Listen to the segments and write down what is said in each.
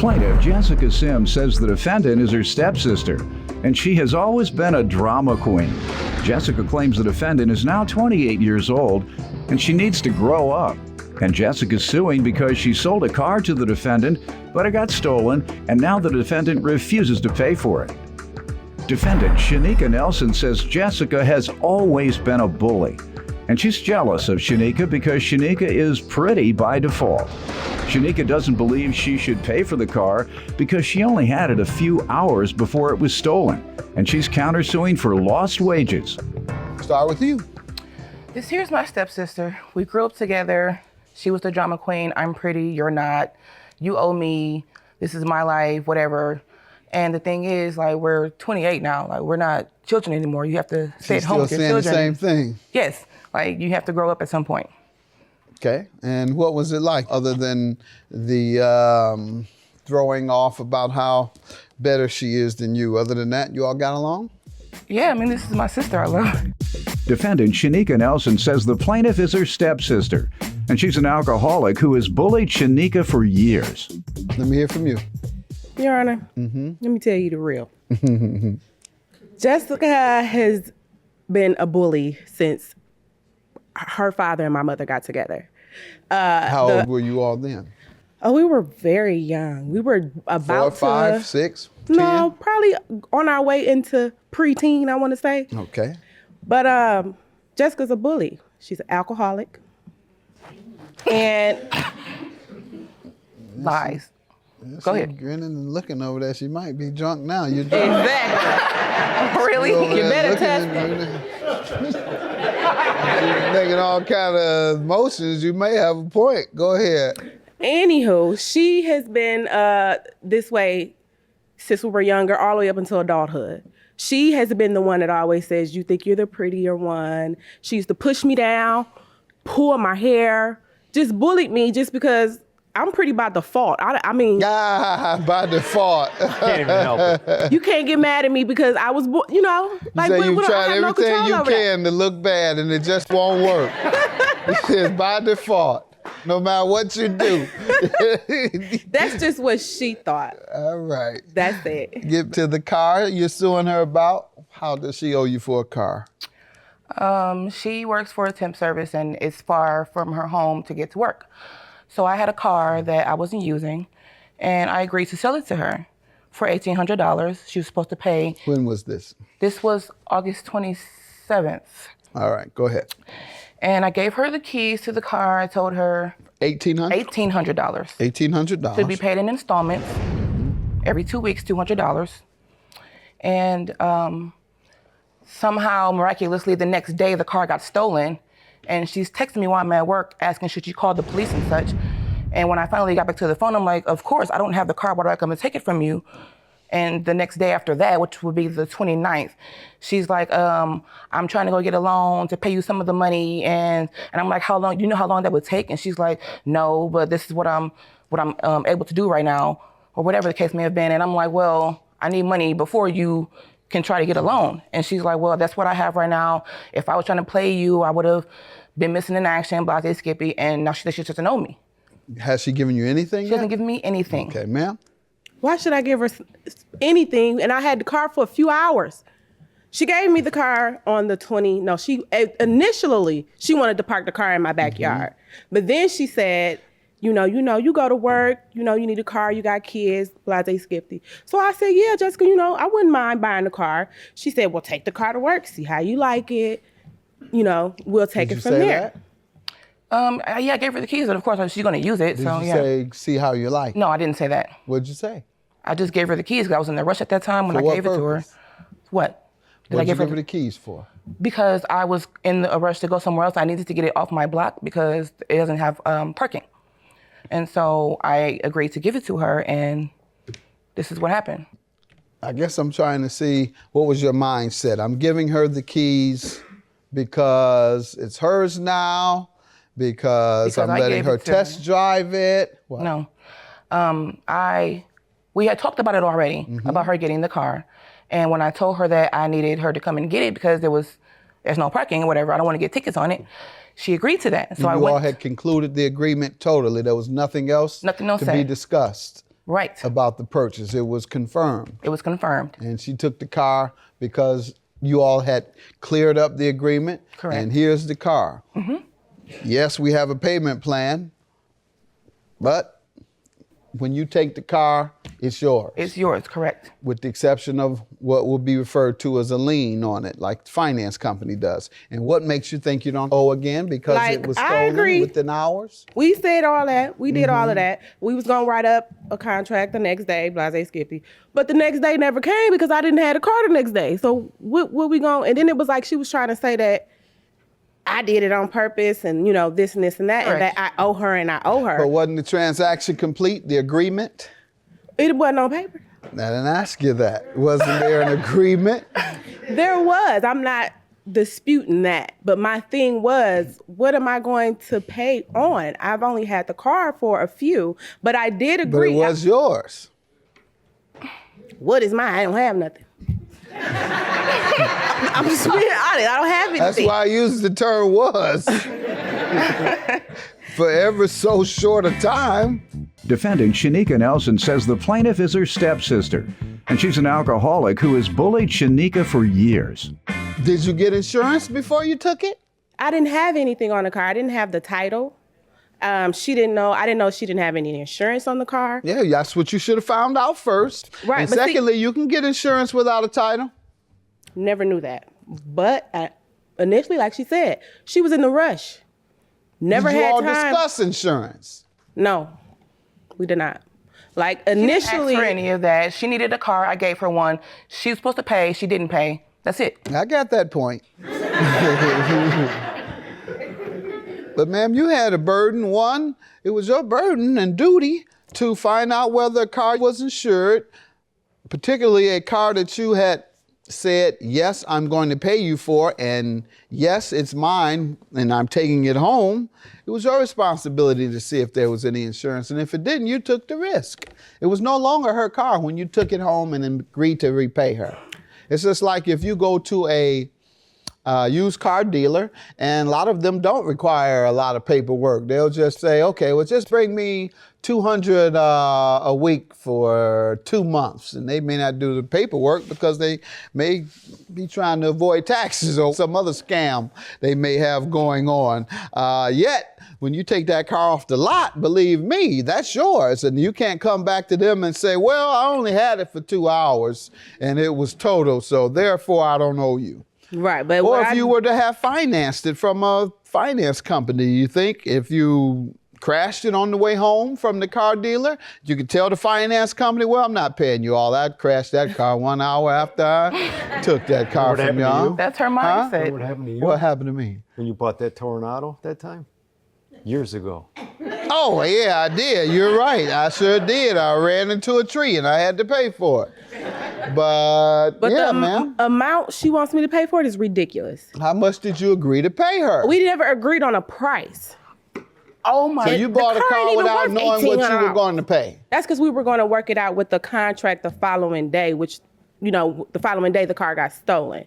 Plaintiff Jessica Sims says the defendant is her stepsister, and she has always been a drama queen. Jessica claims the defendant is now 28 years old, and she needs to grow up. And Jessica's suing because she sold a car to the defendant, but it got stolen, and now the defendant refuses to pay for it. Defendant Shanika Nelson says Jessica has always been a bully, and she's jealous of Shanika because Shanika is pretty by default. Shanika doesn't believe she should pay for the car because she only had it a few hours before it was stolen, and she's countersuing for lost wages. Start with you. Here's my stepsister. We grew up together. She was the drama queen. I'm pretty, you're not. You owe me. This is my life, whatever. And the thing is, like, we're 28 now. Like, we're not children anymore. You have to stay at home with your children. She's still saying the same thing. Yes. Like, you have to grow up at some point. Okay. And what was it like, other than the throwing off about how better she is than you? Other than that, you all got along? Yeah, I mean, this is my sister I love. Defendant Shanika Nelson says the plaintiff is her stepsister, and she's an alcoholic who has bullied Shanika for years. Let me hear from you. Your Honor, let me tell you the real. Jessica has been a bully since her father and my mother got together. How old were you all then? Oh, we were very young. We were about 4, 5, 6, 10? No, probably on our way into preteen, I want to say. Okay. But Jessica's a bully. She's an alcoholic. And lies. Go ahead. Grinning and looking over there. She might be drunk now. You're drunk. Exactly. Really? You better test me. She's making all kind of motions. You may have a point. Go ahead. Anywho, she has been this way since we were younger, all the way up until adulthood. She has been the one that always says, you think you're the prettier one. She used to push me down, pull my hair, just bullied me just because I'm pretty by default. I mean. By default. Can't even help it. You can't get mad at me because I was, like, you say you've tried everything you can to look bad and it just won't work. It says by default. No matter what you do. That's just what she thought. All right. That's it. Get to the car you're suing her about. How does she owe you for a car? She works for a temp service and it's far from her home to get to work. So I had a car that I wasn't using and I agreed to sell it to her for $1,800. She was supposed to pay. When was this? This was August 27th. All right, go ahead. And I gave her the keys to the car. I told her $1,800? $1,800. $1,800. To be paid in installments every 2 weeks, $200. And somehow, miraculously, the next day the car got stolen. And she's texting me while I'm at work asking, should you call the police and such? And when I finally got back to the phone, I'm like, of course, I don't have the car. Why do I come and take it from you? And the next day after that, which would be the 29th, she's like, I'm trying to go get a loan to pay you some of the money. And I'm like, how long, you know how long that would take? And she's like, no, but this is what I'm able to do right now, or whatever the case may have been. And I'm like, well, I need money before you can try to get a loan. And she's like, well, that's what I have right now. If I was trying to play you, I would have been missing in action, blah, blah, skippy, and now she doesn't know me. Has she given you anything? She hasn't given me anything. Okay, ma'am. Why should I give her anything? And I had the car for a few hours. She gave me the car on the initially, she wanted to park the car in my backyard. But then she said, you go to work, you need a car, you got kids, blase skippy. So I said, yeah, Jessica, I wouldn't mind buying the car. She said, well, take the car to work, see how you like it. We'll take it from there. Yeah, I gave her the keys, and of course she's gonna use it. Did you say, see how you like it? No, I didn't say that. What'd you say? I just gave her the keys because I was in a rush at that time when I gave it to her. What? What did you give her the keys for? Because I was in a rush to go somewhere else. I needed to get it off my block because it doesn't have parking. And so I agreed to give it to her, and this is what happened. I guess I'm trying to see, what was your mindset? I'm giving her the keys because it's hers now, because I'm letting her test drive it. What? No. We had talked about it already, about her getting the car. And when I told her that I needed her to come and get it because there's no parking or whatever, I don't want to get tickets on it, she agreed to that. So you all had concluded the agreement totally. There was nothing else to be discussed. Right. about the purchase. It was confirmed. It was confirmed. And she took the car because you all had cleared up the agreement. Correct. And here's the car. Yes, we have a payment plan, but when you take the car, it's yours. It's yours, correct. With the exception of what will be referred to as a lien on it, like the finance company does. And what makes you think you don't owe again because it was stolen within hours? We said all that. We did all of that. We was gonna write up a contract the next day, blase Skippy. But the next day never came because I didn't have a car the next day. So what we going? And then it was like she was trying to say that I did it on purpose and, you know, this and this and that, and that I owe her and I owe her. But wasn't the transaction complete, the agreement? It wasn't on paper. I didn't ask you that. Wasn't there an agreement? There was. I'm not disputing that. But my thing was, what am I going to pay on? I've only had the car for a few, but I did agree. But it was yours. What is mine? I don't have nothing. I'm just being honest. I don't have anything. That's why I used the term was. For ever so short a time. Defendant Shanika Nelson says the plaintiff is her stepsister, and she's an alcoholic who has bullied Shanika for years. Did you get insurance before you took it? I didn't have anything on the car. I didn't have the title. She didn't know. I didn't know she didn't have any insurance on the car. Yeah, that's what you should have found out first. Right. And but secondly, you can get insurance without a title. Never knew that. But initially, like she said, she was in the rush. Never Did you had all time. discuss insurance? No, we did not. Like initially, She didn't ask for any of that. She needed a car. I gave her one. She was supposed to pay. She didn't pay. That's it. I got that point. But ma'am, you had a burden. One, it was your burden and duty to find out whether a car was insured, particularly a car that you had said, yes, I'm going to pay you for, and yes, it's mine, and I'm taking it home. It was your responsibility to see if there was any insurance, and if it didn't, you took the risk. It was no longer her car when you took it home and agreed to repay her. It's just like if you go to a used car dealer, and a lot of them don't require a lot of paperwork. They'll just say, okay, well, just bring me $200 a week for 2 months. And they may not do the paperwork because they may be trying to avoid taxes or some other scam they may have going on. Yet, when you take that car off the lot, believe me, that's yours. And you can't come back to them and say, well, I only had it for 2 hours and it was total, so therefore I don't owe you. right? But Or if you were to have financed it from a finance company, you think if you crashed it on the way home from the car dealer, you could tell the finance company, well, I'm not paying you all that. Crashed that car 1 hour after I took that car from y'all. That's her mindset. What happened to you? What happened to me? When you bought that Tornado that time? Years ago. Oh, yeah, I did. You're right. I sure did. I ran into a tree and I had to pay for it. But yeah, the ma'am. amount she wants me to pay for it is ridiculous. How much did you agree to pay her? We never agreed on a price. Oh my. So you bought a car ain't car even without worth knowing what you were $1,800. going to pay. That's because we were going to work it out with the contract the following day, which, you know, the following day the car got stolen.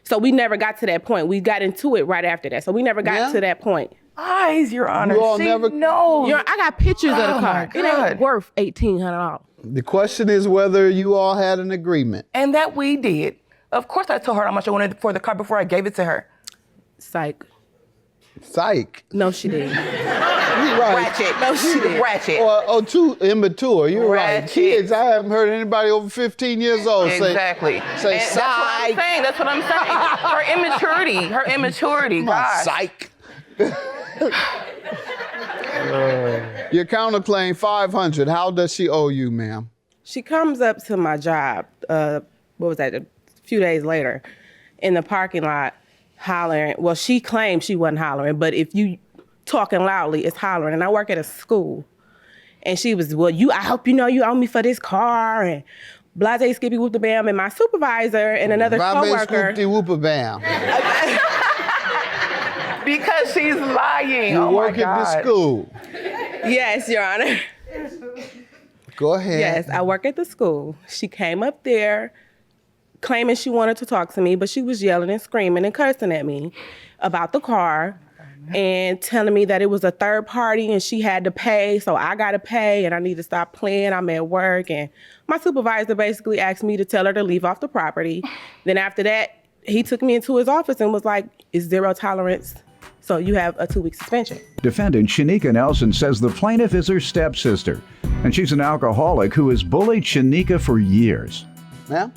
So we never got to that point. We got into it right after that. So we never got to that point. Eyes, Your Honor. You all She never- knows. I got pictures of the Oh, car. my It ain't God. worth $1,800. The question is whether you all had an agreement. And that we did. Of course I told her how much I wanted for the car before I gave it to her. Psych. Psych. No, she didn't. You're right. Ratchet. No, she did. Ratchet. Or too immature. You're right. Ratchet. Kids, I haven't heard anybody over 15 years old Exactly. say And that's what I'm psych. saying. That's what I'm saying. Her immaturity. Come on, God. psych. Your counterclaim, $500. How does she owe you, ma'am? She comes up to my job, what was that, a few days later, in the parking lot, hollering. Well, she claimed she wasn't hollering, but if you talking loudly, it's hollering. And I work at a school. And she was, well, I hope you know you owe me for this car, and blase skippy whoop the bam. And my supervisor and another coworker. Whoop-a-bam. Because she's lying. You Oh work my at the God. school. Yes, Your Honor. Go ahead. Yes, I work at the school. She came up there claiming she wanted to talk to me, but she was yelling and screaming and cursing at me about the car. and telling me that it was a third party and she had to pay, so I got to pay and I need to stop playing. I'm at work, and my supervisor basically asked me to tell her to leave off the property. Then after that, he took me into his office and was like, "It's zero tolerance, so you have a 2-week suspension." Defendant Shanika Nelson says the plaintiff is her stepsister, and she's an alcoholic who has bullied Shanika for years. Ma'am?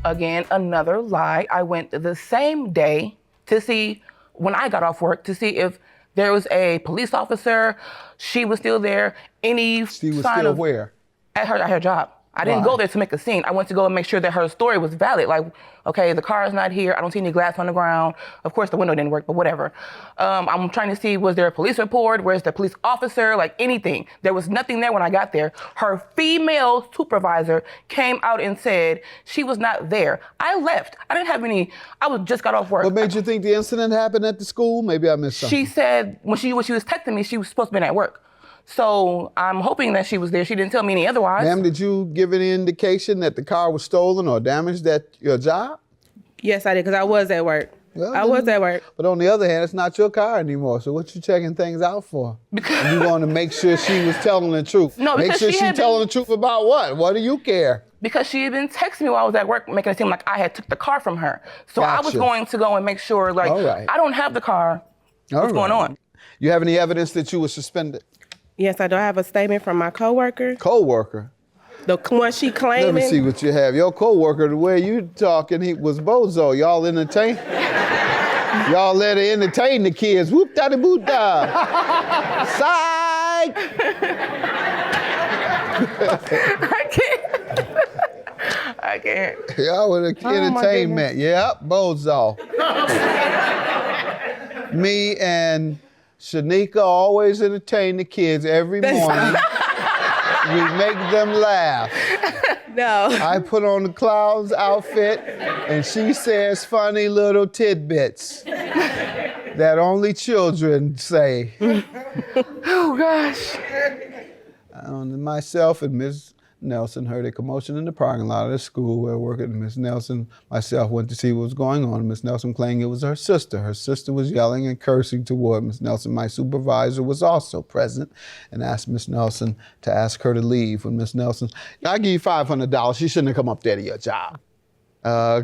Again, another lie. I went the same day to see, when I got off work, to see if there was a police officer. She was still there. Any She was sign still of, where? at her job. I didn't Why? go there to make a scene. I went to go and make sure that her story was valid. Like, okay, the car is not here. I don't see any glass on the ground. Of course, the window didn't work, but whatever. I'm trying to see, was there a police report? Where's the police officer? Like, anything. There was nothing there when I got there. Her female supervisor came out and said she was not there. I left. I didn't have any, just got off work. What made you think the incident happened at the school? Maybe I missed something. She said when she was texting me, she was supposed to be at work. So I'm hoping that she was there. She didn't tell me any otherwise. Ma'am, did you give any indication that the car was stolen or damaged at your job? Yes, I did, because I was at work. Well, I was at work. But on the other hand, it's not your car anymore. So what you checking things out for? Because you want to make sure she was telling the truth. No, make because sure she she's had telling the truth about what? What do you care? Because she had been texting me while I was at work, making it seem like I had took the car from her. So I was Gotcha. going to go and make sure, like, All right. I don't have the car. What's going on? You have any evidence that you were suspended? Yes, I do. I have a statement from my coworker. Co-worker? The one she claiming. Let me see what you have. Your co-worker, the way you talking, he was bozo. Y'all entertain? Y'all let her entertain the kids. Whoop da boot da. Psych! I can't. Y'all with the entertainment. Yep, bozo. Me and Shanika always entertain the kids every morning. We make them laugh. No. I put on the clown's outfit and she says funny little tidbits that only children say. Oh, gosh. Myself and Ms. Nelson heard a commotion in the parking lot of the school where working. Ms. Nelson, myself, went to see what was going on. Ms. Nelson claimed it was her sister. Her sister was yelling and cursing toward Ms. Nelson. My supervisor was also present and asked Ms. Nelson to ask her to leave. When Ms. Nelson, I give you $500, she shouldn't have come up there to your job.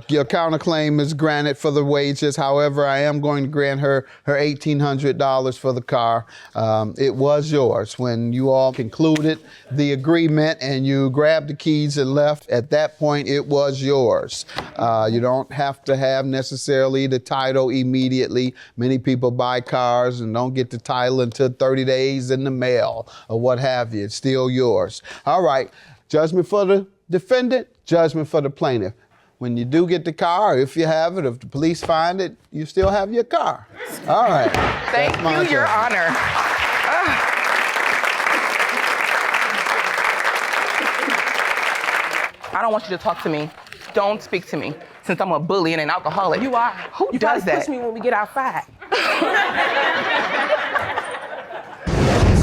Your counterclaim is granted for the wages. However, I am going to grant her $1,800 for the car. It was yours. When you all concluded the agreement and you grabbed the keys and left, at that point, it was yours. You don't have to have necessarily the title immediately. Many people buy cars and don't get the title until 30 days in the mail or what have you. It's still yours. All right. Judgment for the defendant, judgment for the plaintiff. When you do get the car, if you have it, if the police find it, you still have your car. All right. Thank you, Your Honor. I don't want you to talk to me. Don't speak to me, since I'm a bully and an alcoholic. You are. Who you does that? Push me when we get outside.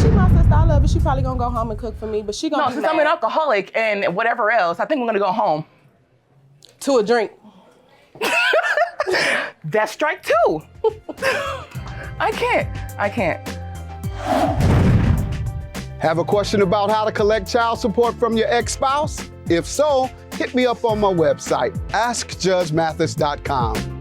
She my sister. I love her. She probably gonna go home and cook for me, but she gonna No, be since mad. I'm an alcoholic and whatever else, I think we're gonna go home. To a drink. That's strike two. I can't. Have a question about how to collect child support from your ex-spouse? If so, hit me up on my website, askjudgemathis.com.